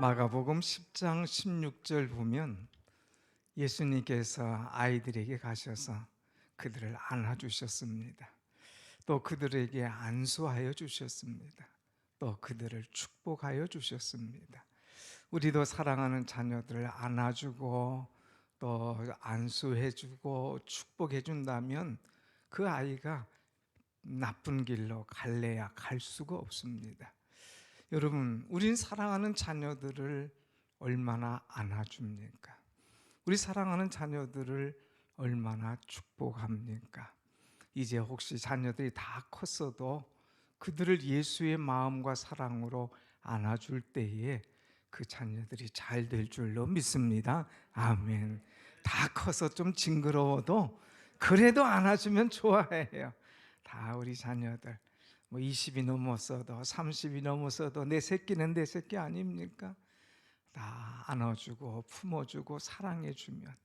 마가복음 10장 16절 보면 예수님께서 아이들에게 가셔서 그들을 안아주셨습니다. 또 그들에게 안수하여 주셨습니다. 또 그들을 축복하여 주셨습니다. 우리도 사랑하는 자녀들을 안아주고 또 안수해주고 축복해준다면 그 아이가 나쁜 길로 갈래야 갈 수가 없습니다. 여러분, 우린 사랑하는 자녀들을 얼마나 안아줍니까? 우리 사랑하는 자녀들을 얼마나 축복합니까? 이제 혹시 자녀들이 다 컸어도 그들을 예수의 마음과 사랑으로 안아줄 때에 그 자녀들이 잘 될 줄로 믿습니다. 아멘. 다 커서 좀 징그러워도 그래도 안아주면 좋아해요. 다 우리 자녀들. 뭐 20이 넘었어도 30이 넘었어도 내 새끼는 내 새끼 아닙니까? 다 안아주고 품어주고 사랑해주면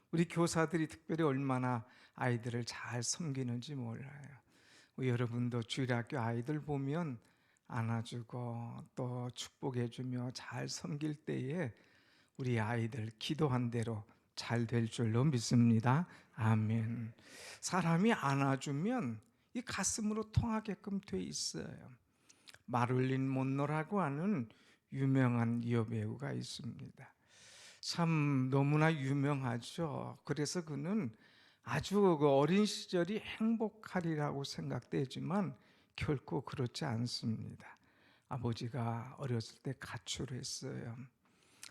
우리 교사들이 특별히 얼마나 아이들을 잘 섬기는지 몰라요. 여러분도 주일학교 아이들 보면 안아주고 또 축복해주며 잘 섬길 때에 우리 아이들 기도한 대로 잘 될 줄로 믿습니다. 아멘. 사람이 안아주면 이 가슴으로 통하게끔 돼 있어요. 마릴린 monroe라고 하는 유명한 여배우가 있습니다. 참 너무나 유명하죠. 그래서 그는 아주 어린 시절이 행복하리라고 생각되지만 결코 그렇지 않습니다. 아버지가 어렸을 때 가출했어요.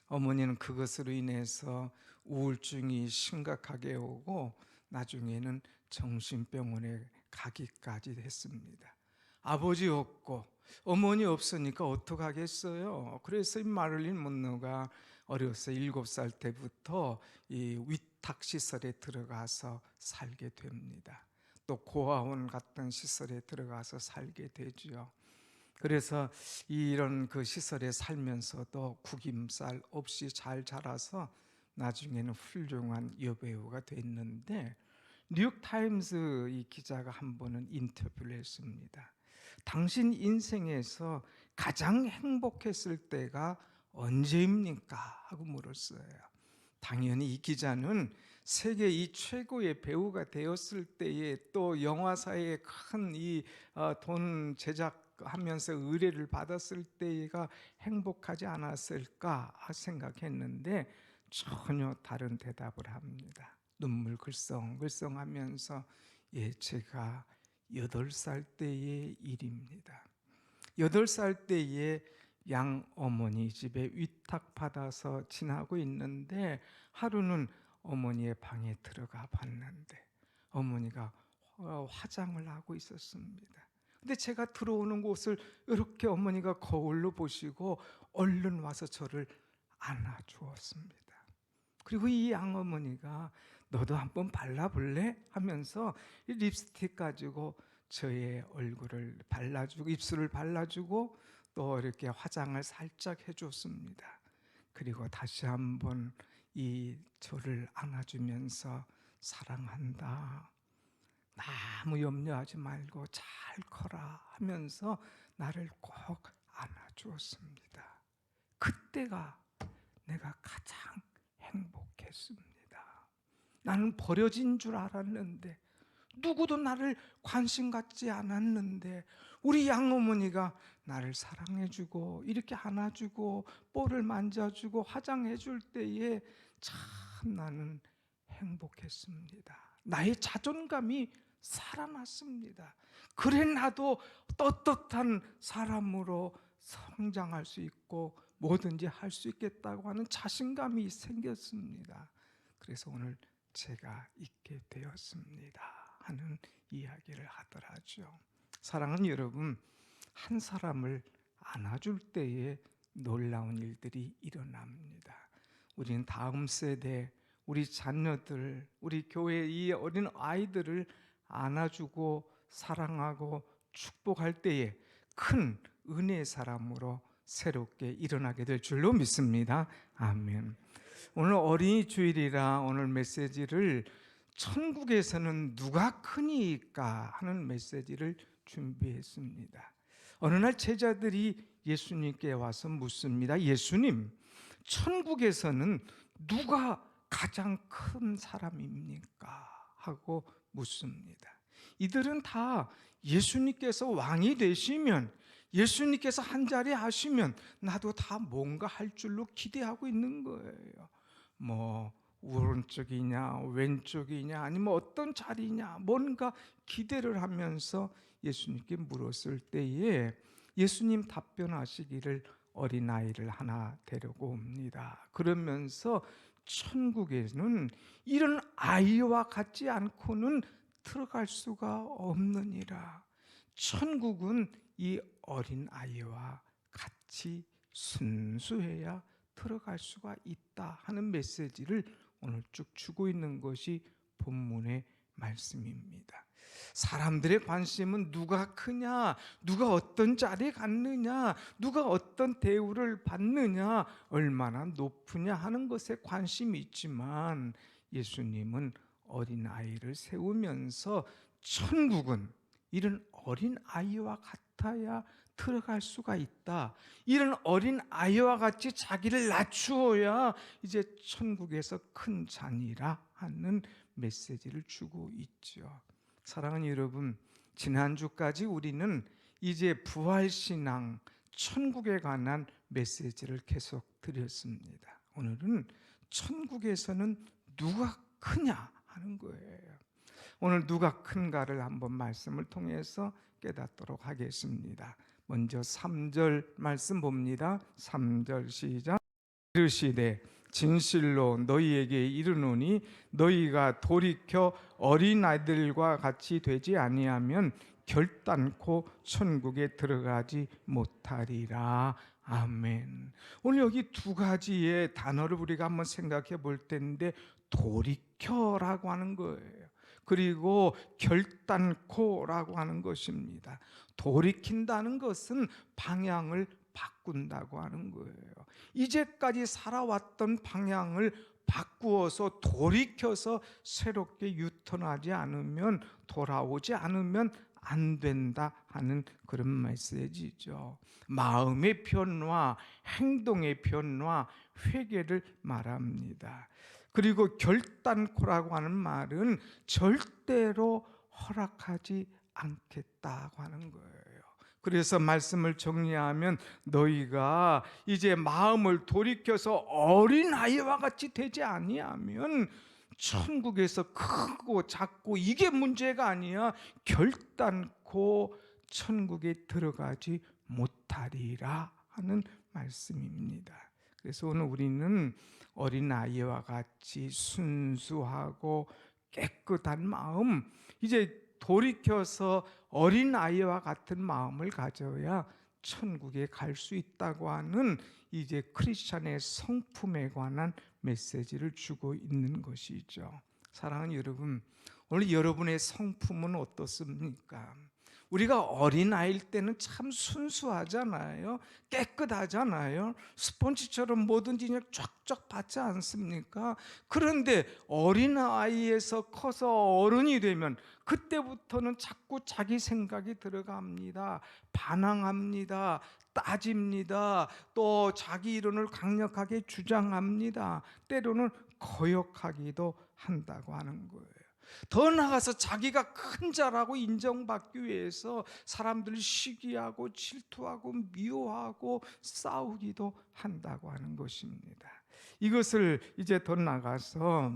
어머니는 그것으로 인해서 우울증이 심각하게 오고 나중에는 정신병원에 가기까지 했습니다. 아버지 없고 어머니 없으니까 어떡하겠어요. 그래서 이 마릴린 monroe가 어려서 7살 때부터 이 위탁시설에 들어가서 살게 됩니다. 또 고아원 같은 시설에 들어가서 살게 되죠. 그래서 이런 그 시설에 살면서도 구김살 없이 잘 자라서 나중에는 훌륭한 여배우가 됐는데, 뉴욕타임스 이 기자가 한 번은 인터뷰를 했습니다. 당신 인생에서 가장 행복했을 때가 언제입니까? 하고 물었어요. 당연히 이 기자는 세계 이 최고의 배우가 되었을 때에 또 영화사의 큰 이 돈 제작하면서 의뢰를 받았을 때가 행복하지 않았을까 생각했는데 전혀 다른 대답을 합니다. 눈물 글썽글썽하면서 제가 8살 때의 일입니다. 8살 때에 양어머니 집에 위탁받아서 지나고 있는데 하루는 어머니의 방에 들어가 봤는데 어머니가 화장을 하고 있었습니다. 근데 제가 들어오는 곳을 이렇게 어머니가 거울로 보시고 얼른 와서 저를 안아주었습니다. 그리고 이 양어머니가 너도 한번 발라볼래? 하면서 립스틱 가지고 저의 얼굴을 발라주고 입술을 발라주고 또 이렇게 화장을 살짝 해줬습니다. 그리고 다시 한번 저를 안아주면서 사랑한다, 너무 염려하지 말고 잘 커라 하면서 나를 꼭 안아주었습니다. 그때가 내가 가장 행복했습니다. 나는 버려진 줄 알았는데, 누구도 나를 관심 갖지 않았는데 우리 양어머니가 나를 사랑해주고 이렇게 안아주고 볼을 만져주고 화장해줄 때에 참 나는 행복했습니다. 나의 자존감이 살아났습니다. 그래 나도 떳떳한 사람으로 성장할 수 있고 뭐든지 할 수 있겠다고 하는 자신감이 생겼습니다. 그래서 오늘 제가 있게 되었습니다 하는 이야기를 하더라죠. 사랑하는 여러분, 한 사람을 안아줄 때에 놀라운 일들이 일어납니다. 우리는 다음 세대, 우리 자녀들, 우리 교회의 이 어린 아이들을 안아주고 사랑하고 축복할 때에 큰 은혜의 사람으로 새롭게 일어나게 될 줄로 믿습니다. 아멘. 오늘 어린이 주일이라 오늘 메시지를 천국에서는 누가 크니까 하는 메시지를 준비했습니다. 어느 날 제자들이 예수님께 와서 묻습니다. 예수님, 천국에서는 누가 가장 큰 사람입니까? 하고 묻습니다. 이들은 다 예수님께서 왕이 되시면, 예수님께서 한자리 하시면 나도 다 뭔가 할 줄로 기대하고 있는 거예요. 뭐 오른쪽이냐 왼쪽이냐 아니면 어떤 자리냐 뭔가 기대를 하면서 예수님께 물었을 때에 예수님 답변하시기를 어린아이를 하나 데리고 옵니다. 그러면서 천국에는 이런 아이와 같지 않고는 들어갈 수가 없느니라. 천국은 이 어린아이와 같이 순수해야 들어갈 수가 있다 하는 메시지를 오늘 쭉 주고 있는 것이 본문의 말씀입니다. 사람들의 관심은 누가 크냐, 누가 어떤 자리에 갔느냐, 누가 어떤 대우를 받느냐, 얼마나 높으냐 하는 것에 관심이 있지만 예수님은 어린아이를 세우면서 천국은 이런 어린아이와 같아야 들어갈 수가 있다. 이런 어린아이와 같이 자기를 낮추어야 이제 천국에서 큰 자니라 하는 메시지를 주고 있죠. 사랑하는 여러분, 지난주까지 우리는 이제 부활신앙, 천국에 관한 메시지를 계속 드렸습니다. 오늘은 천국에서는 누가 크냐 하는 거예요. 오늘 누가 큰가를 한번 말씀을 통해서 깨닫도록 하겠습니다. 먼저 3절 말씀 봅니다. 3절 시작. 이르시되 진실로 너희에게 이르노니 너희가 돌이켜 어린아이들과 같이 되지 아니하면 결단코 천국에 들어가지 못하리라. 아멘. 오늘 여기 두 가지의 단어를 우리가 한번 생각해 볼 텐데 돌이켜라고 하는 거예요. 그리고 결단코라고 하는 것입니다. 돌이킨다는 것은 방향을 바꾼다고 하는 거예요. 이제까지 살아왔던 방향을 바꾸어서 돌이켜서 새롭게 유턴하지 않으면, 돌아오지 않으면 안 된다 하는 그런 메시지죠. 마음의 변화, 행동의 변화, 회개를 말합니다. 그리고 결단코라고 하는 말은 절대로 허락하지 않겠다고 하는 거예요. 그래서 말씀을 정리하면 너희가 이제 마음을 돌이켜서 어린아이와 같이 되지 아니하면 천국에서 크고 작고 이게 문제가 아니야. 결단코 천국에 들어가지 못하리라 하는 말씀입니다. 그래서 오늘 우리는 어린아이와 같이 순수하고 깨끗한 마음, 이제 돌이켜서 어린아이와 같은 마음을 가져야 천국에 갈 수 있다고 하는 이제 크리스찬의 성품에 관한 메시지를 주고 있는 것이죠. 사랑하는 여러분, 오늘 여러분의 성품은 어떻습니까? 우리가 어린아이일 때는 참 순수하잖아요. 깨끗하잖아요. 스펀지처럼 뭐든지 그냥 쫙쫙 받지 않습니까? 그런데 어린아이에서 커서 어른이 되면 그때부터는 자꾸 자기 생각이 들어갑니다. 반항합니다. 따집니다. 또 자기 이론을 강력하게 주장합니다. 때로는 거역하기도 한다고 하는 거예요. 더 나아가서 자기가 큰 자라고 인정받기 위해서 사람들을 시기하고 질투하고 미워하고 싸우기도 한다고 하는 것입니다. 이것을 이제 더 나가서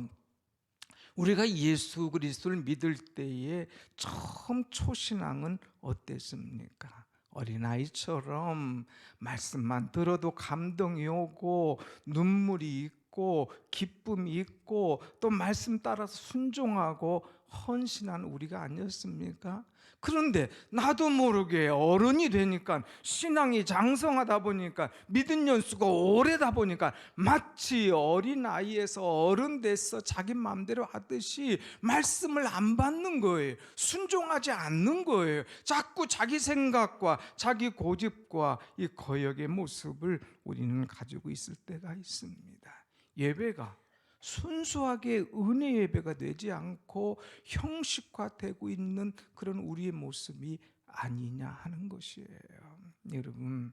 우리가 예수 그리스도를 믿을 때에 처음 초신앙은 어땠습니까? 어린아이처럼 말씀만 들어도 감동이 오고 눈물이 있고 기쁨이 있고 또 말씀 따라서 순종하고 헌신한 우리가 아니었습니까? 그런데 나도 모르게 어른이 되니까 신앙이 장성하다 보니까 믿은 연수가 오래다 보니까 마치 어린아이에서 어른 돼서 자기 마음대로 하듯이 말씀을 안 받는 거예요. 순종하지 않는 거예요. 자꾸 자기 생각과 자기 고집과 이 거역의 모습을 우리는 가지고 있을 때가 있습니다. 예배가 순수하게 은혜 예배가 되지 않고 형식화되고 있는 그런 우리의 모습이 아니냐 하는 것이에요. 여러분,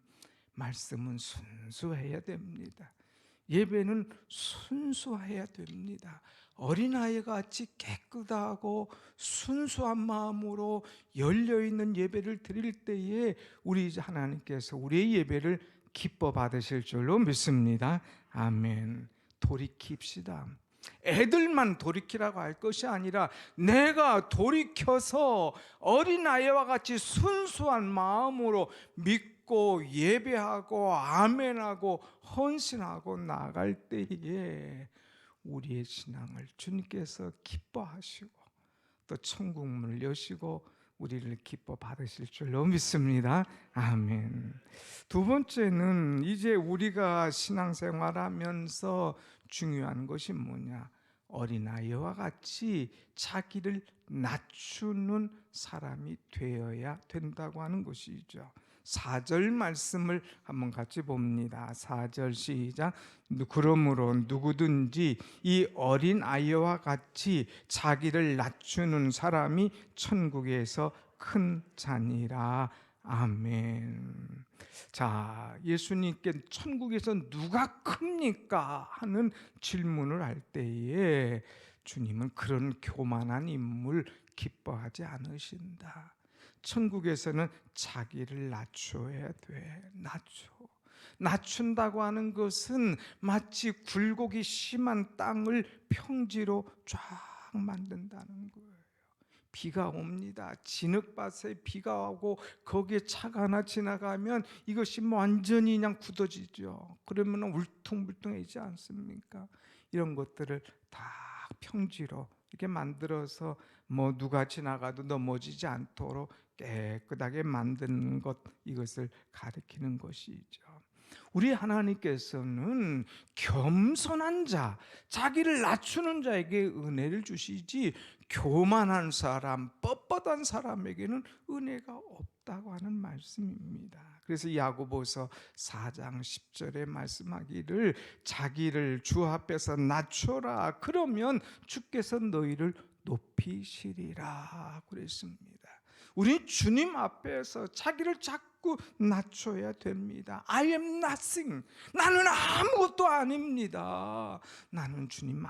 말씀은 순수해야 됩니다. 예배는 순수해야 됩니다. 어린아이가 같이 깨끗하고 순수한 마음으로 열려있는 예배를 드릴 때에 우리 하나님께서 우리의 예배를 기뻐 받으실 줄로 믿습니다. 아멘. 돌이킵시다. 애들만 돌이키라고 할 것이 아니라 내가 돌이켜서 어린아이와 같이 순수한 마음으로 믿고 예배하고 아멘하고 헌신하고 나갈 때에 우리의 신앙을 주님께서 기뻐하시고 또 천국문을 여시고 우리를 기뻐 받으실 줄로 믿습니다. 아멘. 두 번째는 이제 우리가 신앙생활하면서 중요한 것이 뭐냐? 어린아이와 같이 자기를 낮추는 사람이 되어야 된다고 하는 것이죠. 4절 말씀을 한번 같이 봅니다. 4절 시작. 그러므로 누구든지 이 어린아이와 같이 자기를 낮추는 사람이 천국에서 큰 자니라. 아멘. 자, 예수님께 천국에서 누가 큽니까? 하는 질문을 할 때에 주님은 그런 교만한 인물 기뻐하지 않으신다. 천국에서는 자기를 낮춰야 돼. 낮춘다고 하는 것은 마치 굴곡이 심한 땅을 평지로 쫙 만든다는 거예요. 비가 옵니다. 진흙밭에 비가 오고 거기에 차가 하나 지나가면 이것이 완전히 그냥 굳어지죠. 그러면 울퉁불퉁해지지 않습니까? 이런 것들을 다 평지로 이렇게 만들어서 누가 지나가도 넘어지지 않도록 깨끗하게 만드는 것, 이것을 가리키는 것이죠. 우리 하나님께서는 겸손한 자, 자기를 낮추는 자에게 은혜를 주시지 교만한 사람, 뻣뻣한 사람에게는 은혜가 없다고 하는 말씀입니다. 그래서 야고보서 4장 10절에 말씀하기를 자기를 주 앞에서 낮춰라. 그러면 주께서 너희를 높이시리라 그랬습니다. 우리 주님 앞에서 자기를 자꾸 낮춰야 됩니다. I am nothing. 나는 아무것도 아닙니다. 나는 주님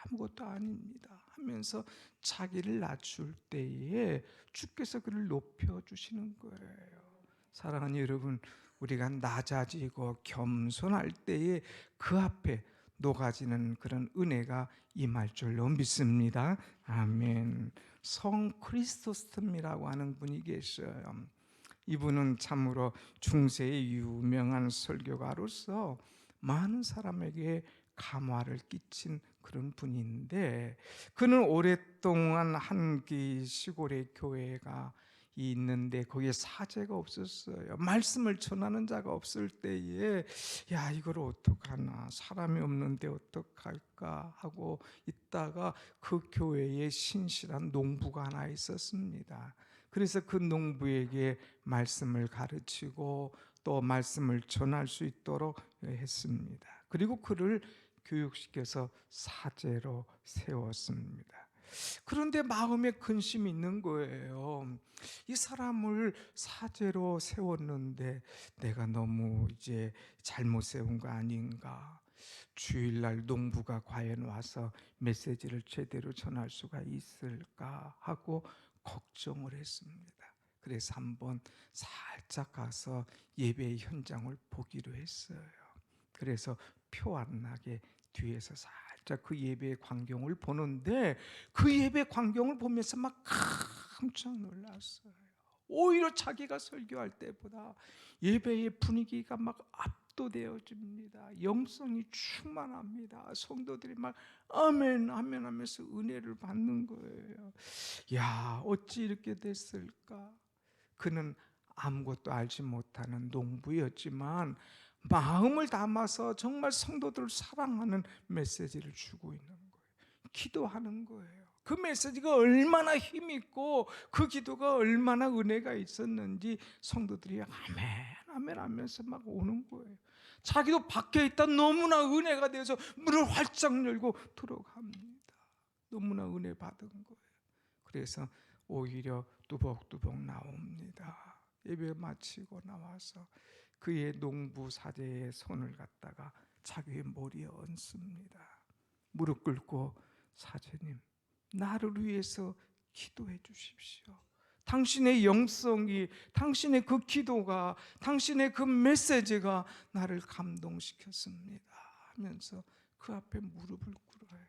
아무것도 아닙니다. 하면서 자기를 낮출 때에 주께서 그를 높여주시는 거예요. 사랑하는 여러분, 우리가 낮아지고 겸손할 때에 그 앞에 녹아지는 그런 은혜가 임할 줄로 믿습니다. 아멘. 성 크리스토스톰이라고 하는 분이 계셔요. 이분은 참으로 중세의 유명한 설교가로서 많은 사람에게 감화를 끼친 그런 분인데, 그는 오랫동안 한 시골의 교회가 있는데 거기에 사제가 없었어요. 말씀을 전하는 자가 없을 때에 야, 이걸 어떡하나, 사람이 없는데 어떡할까 하고 있다가 그 교회에 신실한 농부가 하나 있었습니다. 그래서 그 농부에게 말씀을 가르치고 또 말씀을 전할 수 있도록 했습니다. 그리고 그를 교육시켜서 사제로 세웠습니다. 그런데 마음에 근심이 있는 거예요. 이 사람을 사제로 세웠는데 내가 너무 이제 잘못 세운 거 아닌가? 주일날 농부가 과연 와서 메시지를 제대로 전할 수가 있을까 하고 걱정을 했습니다. 그래서 한번 살짝 가서 예배 현장을 보기로 했어요. 그래서 표 안 나게 뒤에서 살짝 그 예배 광경을 보는데 그 예배 광경을 보면서 막 깜짝 놀랐어요. 오히려 자기가 설교할 때보다 예배의 분위기가 막 압도되어집니다. 영성이 충만합니다. 성도들이 막 아멘 아멘 하면서 은혜를 받는 거예요. 야, 어찌 이렇게 됐을까? 그는 아무것도 알지 못하는 농부였지만 마음을 담아서 정말 성도들을 사랑하는 메시지를 주고 있는 거예요. 기도하는 거예요. 그 메시지가 얼마나 힘있고 그 기도가 얼마나 은혜가 있었는지 성도들이 아멘 아멘 하면서 막 오는 거예요. 자기도 밖에 있다 너무나 은혜가 돼서 문을 활짝 열고 들어갑니다. 너무나 은혜 받은 거예요. 그래서 오히려 뚜벅뚜벅 나옵니다. 예배 마치고 나와서 그의 농부 사제의 손을 갖다가 자기의 머리에 얹습니다. 무릎 꿇고 사제님, 나를 위해서 기도해 주십시오. 당신의 영성이, 당신의 그 기도가, 당신의 그 메시지가 나를 감동시켰습니다 하면서 그 앞에 무릎을 꿇어요.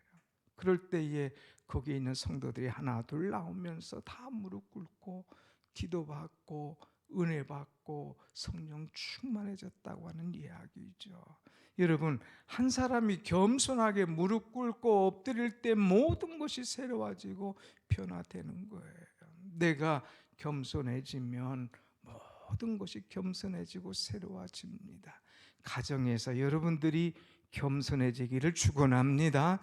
그럴 때에 거기에 있는 성도들이 하나 둘 나오면서 다 무릎 꿇고 기도받고 은혜 받고 성령 충만해졌다고 하는 이야기죠. 여러분, 한 사람이 겸손하게 무릎 꿇고 엎드릴 때 모든 것이 새로워지고 변화되는 거예요. 내가 겸손해지면 모든 것이 겸손해지고 새로워집니다. 가정에서 여러분들이 겸손해지기를 축원합니다.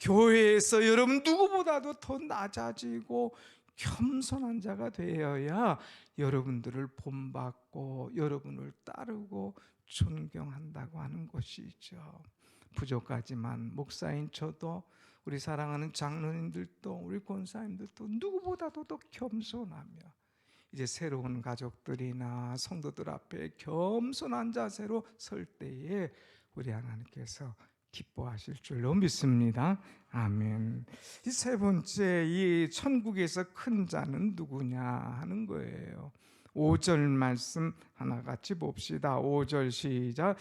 교회에서 여러분 누구보다도 더 낮아지고 겸손한 자가 되어야 여러분들을 본받고 여러분을 따르고 존경한다고 하는 것이죠. 부족하지만 목사인 저도, 우리 사랑하는 장로님들도, 우리 권사님들도 누구보다도 더 겸손하며 이제 새로운 가족들이나 성도들 앞에 겸손한 자세로 설 때에 우리 하나님께서 기뻐하실 줄로 믿습니다. 아멘. 이 세 번째, 이 천국에서 큰 자는 누구냐 하는 거예요. 5절 말씀 하나같이 봅시다. 5절 시작.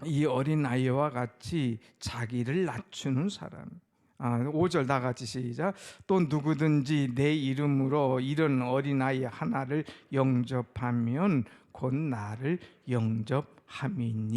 이 어린아이와 같이 자기를 낮추는 사람. 5절 다 같이 시작. 또 누구든지 내 이름으로 이런 어린아이 하나를 영접하면 곧 나를 영접함이니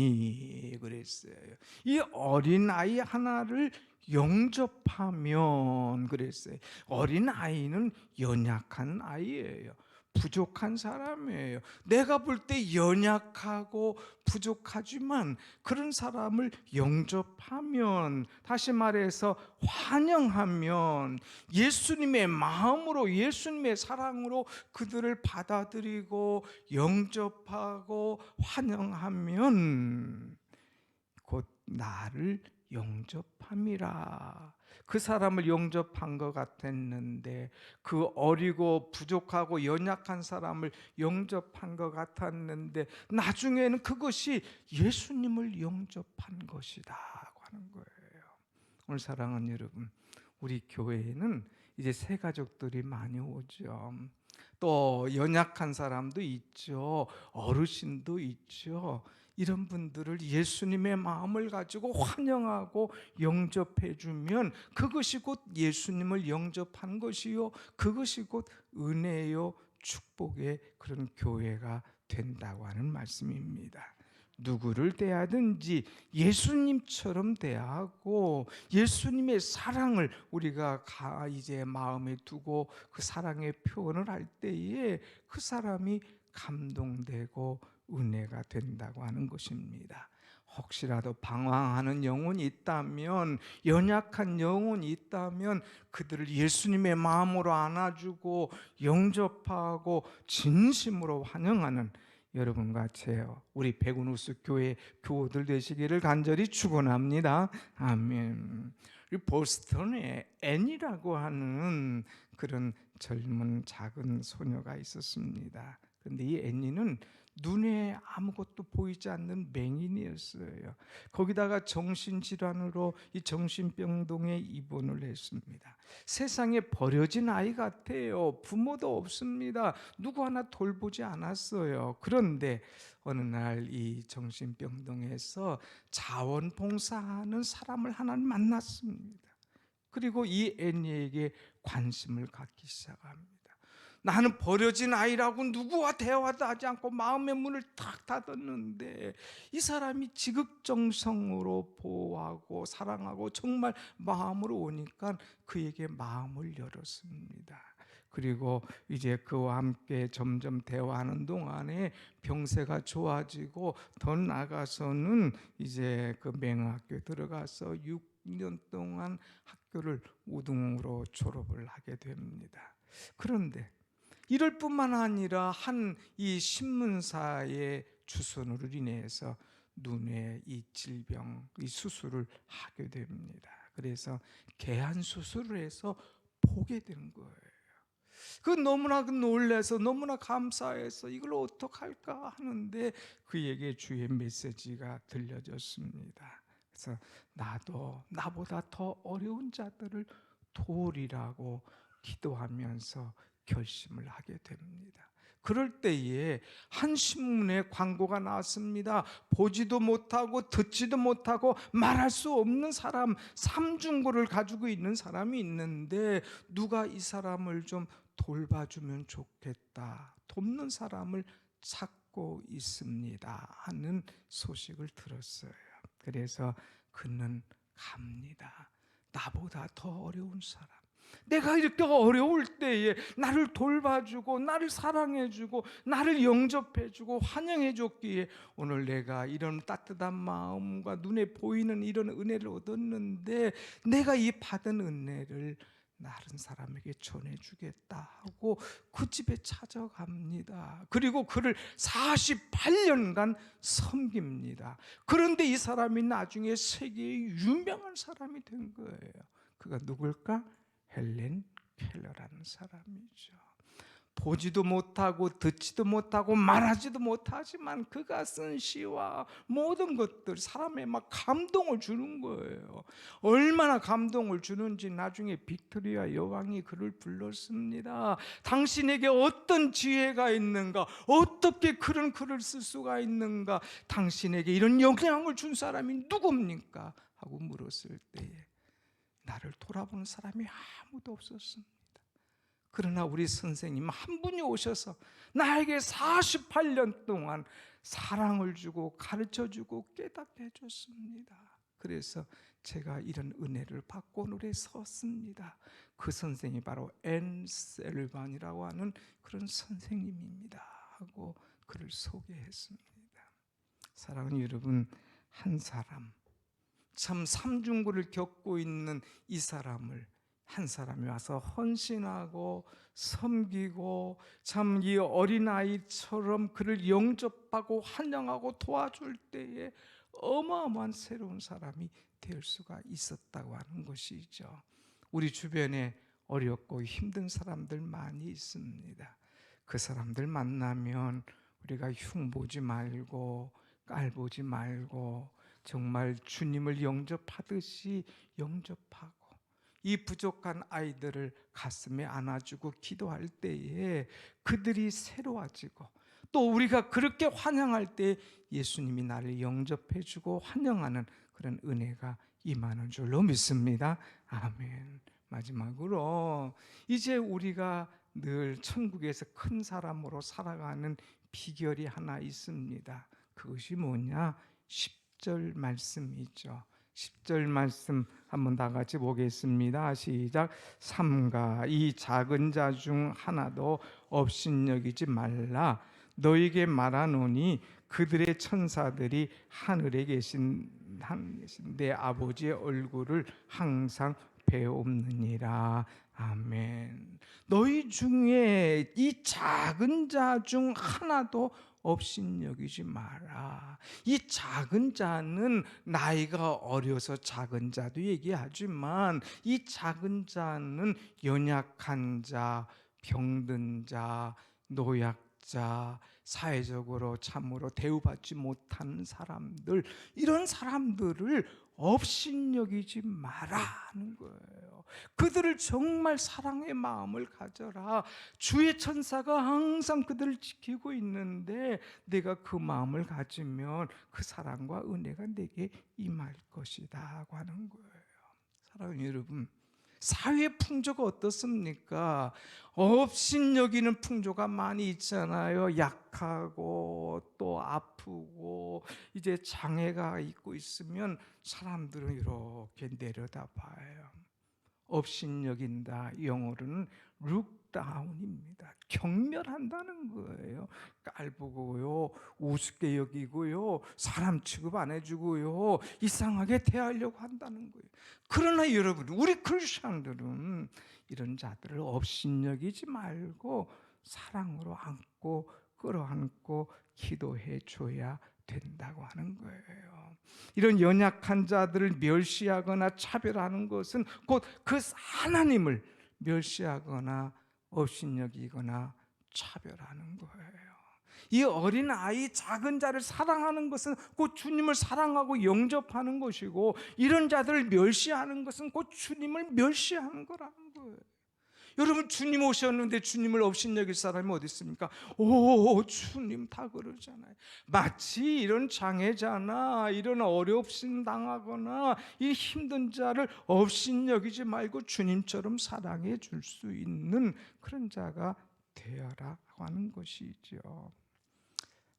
그랬어요. 이 어린아이 하나를 영접하면 그랬어요. 어린아이는 연약한 아이예요. 부족한 사람이에요. 내가 볼 때 연약하고 부족하지만 그런 사람을 영접하면, 다시 말해서 환영하면, 예수님의 마음으로, 예수님의 사랑으로 그들을 받아들이고 영접하고 환영하면 곧 나를 영접함이라. 그 사람을 영접한 것 같았는데, 그 어리고 부족하고 연약한 사람을 영접한 것 같았는데 나중에는 그것이 예수님을 영접한 것이다 하는 거예요. 오늘 사랑하는 여러분, 우리 교회에는 이제 새 가족들이 많이 오죠. 또 연약한 사람도 있죠. 어르신도 있죠. 이런 분들을 예수님의 마음을 가지고 환영하고 영접해 주면 그것이 곧 예수님을 영접한 것이요, 그것이 곧 은혜요, 축복의 그런 교회가 된다고 하는 말씀입니다. 누구를 대하든지 예수님처럼 대하고 예수님의 사랑을 우리가 이제 마음에 두고 그 사랑의 표현을 할 때에 그 사람이 감동되고 은혜가 된다고 하는 것입니다. 혹시라도 방황하는 영혼이 있다면, 연약한 영혼이 있다면 그들을 예수님의 마음으로 안아주고 영접하고 진심으로 환영하는 여러분과 제요, 우리 백운우스 교회 교우들 되시기를 간절히 축원합니다. 아멘. 보스턴에 앤이라고 하는 그런 젊은 작은 소녀가 있었습니다. 그런데 이 앤니는 눈에 아무것도 보이지 않는 맹인이었어요. 거기다가 정신질환으로 이 정신병동에 입원을 했습니다. 세상에 버려진 아이 같아요. 부모도 없습니다. 누구 하나 돌보지 않았어요. 그런데 어느 날 이 정신병동에서 자원봉사하는 사람을 하나 만났습니다. 그리고 이 앤니에게 관심을 갖기 시작합니다. 나는 버려진 아이라고 누구와 대화도 하지 않고 마음의 문을 탁 닫았는데 이 사람이 지극정성으로 보호하고 사랑하고 정말 마음으로 오니까 그에게 마음을 열었습니다. 그리고 이제 그와 함께 점점 대화하는 동안에 병세가 좋아지고 더 나아가서는 이제 그 맹학교에 들어가서 6년 동안 학교를 우등으로 졸업을 하게 됩니다. 그런데 이럴 뿐만 아니라 한 이 신문사의 주선으로 인해서 눈에 이 질병, 이 수술을 하게 됩니다. 그래서 개한 수술을 해서 보게 되는 거예요. 그 너무나 놀라서 너무나 감사해서 이걸 어떡할까 하는데 그에게 주의 메시지가 들려졌습니다. 그래서 나도 나보다 더 어려운 자들을 도우리라고 기도하면서 결심을 하게 됩니다. 그럴 때에 한 신문에 광고가 나왔습니다. 보지도 못하고 듣지도 못하고 말할 수 없는 사람, 삼중고를 가지고 있는 사람이 있는데 누가 이 사람을 좀 돌봐주면 좋겠다, 돕는 사람을 찾고 있습니다 하는 소식을 들었어요. 그래서 그는 갑니다. 나보다 더 어려운 사람, 내가 이렇게 어려울 때에 나를 돌봐주고 나를 사랑해주고 나를 영접해주고 환영해줬기에 오늘 내가 이런 따뜻한 마음과 눈에 보이는 이런 은혜를 얻었는데 내가 이 받은 은혜를 다른 사람에게 전해주겠다 하고 그 집에 찾아갑니다. 그리고 그를 48년간 섬깁니다. 그런데 이 사람이 나중에 세계의 유명한 사람이 된 거예요. 그가 누굴까? 헬렌 켈러라는 사람이죠. 보지도 못하고 듣지도 못하고 말하지도 못하지만 그가 쓴 시와 모든 것들 사람에 막 감동을 주는 거예요. 얼마나 감동을 주는지 나중에 빅토리아 여왕이 그를 불렀습니다. 당신에게 어떤 지혜가 있는가, 어떻게 그런 글을 쓸 수가 있는가, 당신에게 이런 영향을 준 사람이 누굽니까? 하고 물었을 때에 나를 돌아보는 사람이 아무도 없었습니다. 그러나 우리 선생님 한 분이 오셔서 나에게 48년 동안 사랑을 주고 가르쳐주고 깨닫게 해줬습니다. 그래서 제가 이런 은혜를 받고 오늘에 섰습니다. 그 선생이 바로 앤 셀반이라고 하는 그런 선생님입니다 하고 그를 소개했습니다. 사랑하는 여러분, 한 사람, 참 삼중고를 겪고 있는 이 사람을 한 사람이 와서 헌신하고 섬기고 참 이 어린아이처럼 그를 영접하고 환영하고 도와줄 때에 어마어마한 새로운 사람이 될 수가 있었다고 하는 것이죠. 우리 주변에 어렵고 힘든 사람들 많이 있습니다. 그 사람들 만나면 우리가 흉보지 말고 깔보지 말고 정말 주님을 영접하듯이 영접하고 이 부족한 아이들을 가슴에 안아주고 기도할 때에 그들이 새로워지고 또 우리가 그렇게 환영할 때 예수님이 나를 영접해주고 환영하는 그런 은혜가 임하는 줄로 믿습니다. 아멘. 마지막으로 이제 우리가 늘 천국에서 큰 사람으로 살아가는 비결이 하나 있습니다. 그것이 뭐냐? 10절 말씀이죠. 10절 말씀 한번 다 같이 보겠습니다. 시작. 삼가 이 작은 자 중 하나도 업신여기지 말라. 너에게 말하노니 그들의 천사들이 하늘에 계신 내 아버지의 얼굴을 항상 배옵느니라. 아멘. 너희 중에 이 작은 자 중 하나도 업신여기지 마라. 이 작은 자는 나이가 어려서 작은 자도 얘기하지만 이 작은 자는 연약한 자, 병든 자, 노약자, 사회적으로 참으로 대우받지 못하는 사람들, 이런 사람들을 업신여기지 마라는 거예요. 그들을 정말 사랑의 마음을 가져라. 주의 천사가 항상 그들을 지키고 있는데 내가 그 마음을 가지면 그 사랑과 은혜가 내게 임할 것이다 하고 하는 거예요. 사랑하는 여러분, 사회 풍조가 어떻습니까? 업신여기는 풍조가 많이 있잖아요. 약하고 또 아프고 이제 장애가 있고 있으면 사람들은 이렇게 내려다봐요. 업신여긴다, 영어로는 룩다운입니다. 경멸한다는 거예요. 깔보고요, 우습게 여기고요, 사람 취급 안 해주고요, 이상하게 대하려고 한다는 거예요. 그러나 여러분, 우리 크리스천들은 이런 자들을 업신여기지 말고 사랑으로 안고 끌어안고 기도해 줘야 된다고 하는 거예요. 이런 연약한 자들을 멸시하거나 차별하는 것은 곧 그 하나님을 멸시하거나 업신여기거나 차별하는 거예요. 이 어린 아이 작은 자를 사랑하는 것은 곧 주님을 사랑하고 영접하는 것이고, 이런 자들을 멸시하는 것은 곧 주님을 멸시하는 거라는 거예요. 여러분, 주님 오셨는데 주님을 업신여길 사람이 어디 있습니까? 오, 주님 다 그러잖아요. 마치 이런 장애자나 이런 어려움을 당하거나 이 힘든 자를 업신여기지 말고 주님처럼 사랑해 줄 수 있는 그런 자가 되어라고 하는 것이죠.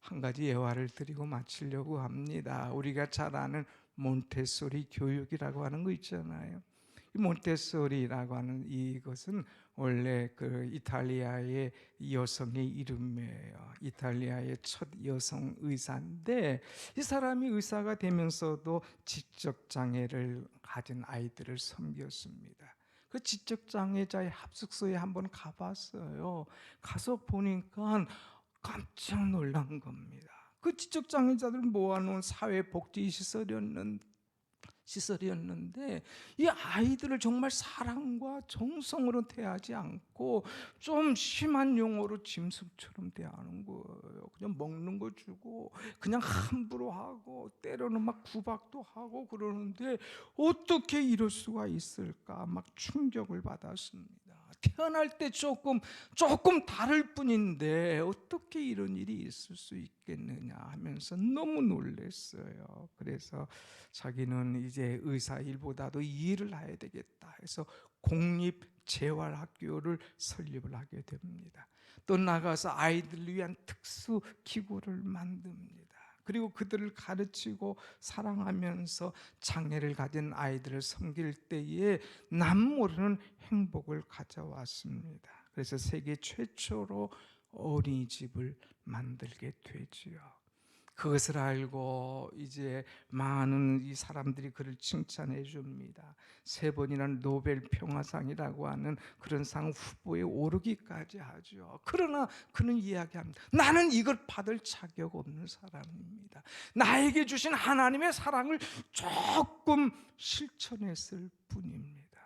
한 가지 예화를 드리고 마치려고 합니다. 우리가 잘 아는 몬테소리 교육이라고 하는 거 있잖아요. 이 몬테소리라고 하는 이것은 원래 그 이탈리아의 여성의 이름이에요. 이탈리아의 첫 여성 의사인데, 이 사람이 의사가 되면서도 지적 장애를 가진 아이들을 섬겼습니다. 그 지적 장애자의 합숙소에 한번 가봤어요. 가서 보니까 깜짝 놀란 겁니다. 그 지적 장애자들 모아놓은 시설이었는데 이 아이들을 정말 사랑과 정성으로 대하지 않고 좀 심한 용어로 짐승처럼 대하는 거예요. 그냥 먹는 거 주고 그냥 함부로 하고 때로는 막 구박도 하고 그러는데, 어떻게 이럴 수가 있을까 막 충격을 받았습니다. 태어날 때 조금 다를 뿐인데 어떻게 이런 일이 있을 수 있겠느냐 하면서 너무 놀랐어요. 그래서 자기는 이제 의사 일보다도 이 일을 해야 되겠다 해서 공립재활학교를 설립을 하게 됩니다. 또 나가서 아이들을 위한 특수 기구를 만듭니다. 그리고 그들을 가르치고 사랑하면서 장애를 가진 아이들을 섬길 때에 남모르는 행복을 가져왔습니다. 그래서 세계 최초로 어린이집을 만들게 되지요. 그것을 알고 이제 많은 이 사람들이 그를 칭찬해 줍니다. 3번이나 노벨 평화상이라고 하는 그런 상 후보에 오르기까지 하죠. 그러나 그는 이야기합니다. 나는 이걸 받을 자격 없는 사람입니다. 나에게 주신 하나님의 사랑을 조금 실천했을 뿐입니다.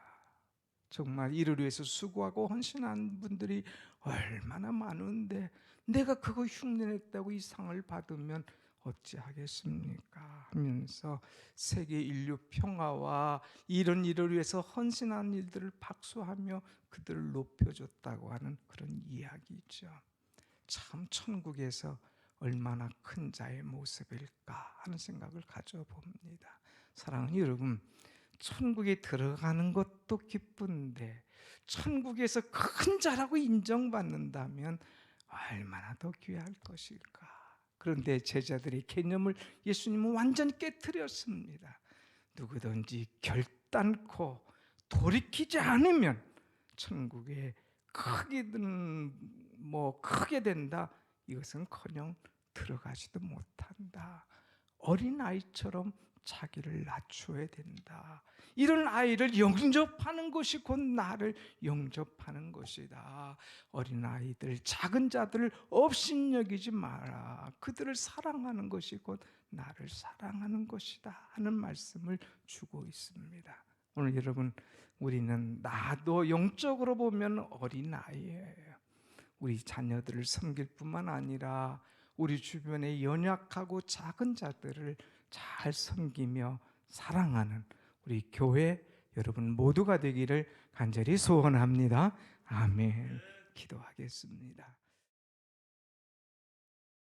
정말 이를 위해서 수고하고 헌신한 분들이 얼마나 많은데 내가 그거 흉내냈다고 이 상을 받으면 어찌하겠습니까 하면서 세계 인류 평화와 이런 일을 위해서 헌신한 일들을 박수하며 그들을 높여줬다고 하는 그런 이야기죠. 참 천국에서 얼마나 큰 자의 모습일까 하는 생각을 가져봅니다. 사랑하는 여러분, 천국에 들어가는 것도 기쁜데 천국에서 큰 자라고 인정받는다면 얼마나 더 귀할 것일까. 그런데 제자들의 개념을 예수님은 완전히 깨트렸습니다. 누구든지 결단코 돌이키지 않으면 천국에 크게 된다, 이것은커녕 들어가지도 못한다. 어린아이처럼 자기를 낮춰야 된다. 이런 아이를 영접하는 것이 곧 나를 영접하는 것이다. 어린아이들, 작은 자들을 업신여기지 마라. 그들을 사랑하는 것이 곧 나를 사랑하는 것이다 하는 말씀을 주고 있습니다. 오늘 여러분, 우리는 나도 영적으로 보면 어린아이예요. 우리 자녀들을 섬길 뿐만 아니라 우리 주변의 연약하고 작은 자들을 잘 섬기며 사랑하는 우리 교회 여러분 모두가 되기를 간절히 소원합니다. 아멘. 기도하겠습니다.